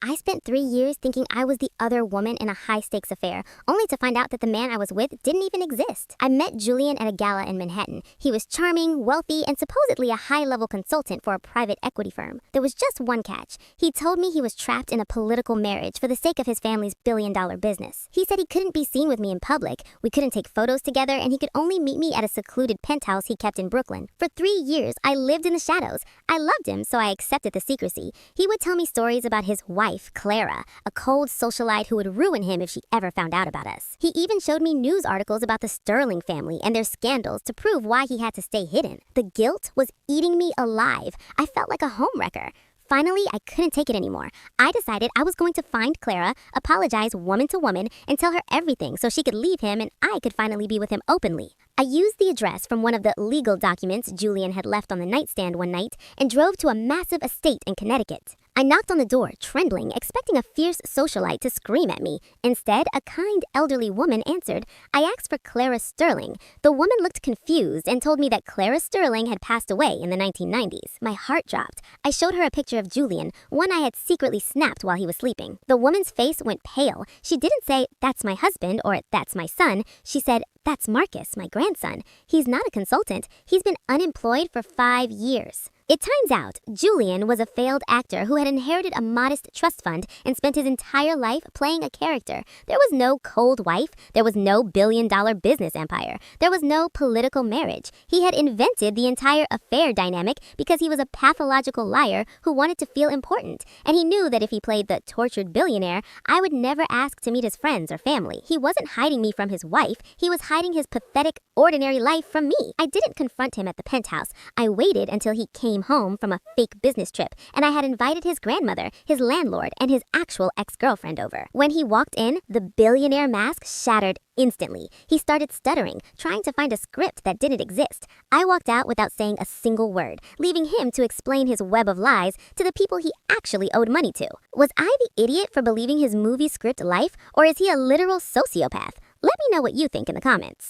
I spent 3 years thinking I was the other woman in a high-stakes affair, only to find out that the man I was with didn't even exist. I met Julian at a gala in Manhattan. He was charming, wealthy, and supposedly a high-level consultant for a private equity firm. There was just one catch. He told me he was trapped in a political marriage for the sake of his family's billion-dollar business. He said he couldn't be seen with me in public, we couldn't take photos together, and he could only meet me at a secluded penthouse he kept in Brooklyn. For 3 years, I lived in the shadows. I loved him, so I accepted the secrecy. He would tell me stories about his wife, Clara, a cold socialite who would ruin him if she ever found out about us. He even showed me news articles about the Sterling family and their scandals to prove why he had to stay hidden. The guilt was eating me alive. I felt like a homewrecker. Finally, I couldn't take it anymore. I decided I was going to find Clara, apologize woman to woman, and tell her everything so she could leave him and I could finally be with him openly. I used the address from one of the legal documents Julian had left on the nightstand one night and drove to a massive estate in Connecticut. I knocked on the door, trembling, expecting a fierce socialite to scream at me. Instead, a kind elderly woman answered. I asked for Clara Sterling. The woman looked confused and told me that Clara Sterling had passed away in the 1990s. My heart dropped. I showed her a picture of Julian, one I had secretly snapped while he was sleeping. The woman's face went pale. She didn't say, "That's my husband," or "That's my son." She said, "That's Marcus, my grandson. He's not a consultant. He's been unemployed for 5 years." It turns out Julian was a failed actor who had inherited a modest trust fund and spent his entire life playing a character. There was no cold wife. There was no billion-dollar business empire. There was no political marriage. He had invented the entire affair dynamic because he was a pathological liar who wanted to feel important. And he knew that if he played the tortured billionaire, I would never ask to meet his friends or family. He wasn't hiding me from his wife. He was hiding his pathetic, ordinary life from me. I didn't confront him at the penthouse. I waited until he came home from a fake business trip, and I had invited his grandmother, his landlord, and his actual ex-girlfriend over. When he walked in, the billionaire mask shattered instantly. He started stuttering, trying to find a script that didn't exist. I walked out without saying a single word, leaving him to explain his web of lies to the people he actually owed money to. Was I the idiot for believing his movie script life, or is he a literal sociopath? Let me know what you think in the comments.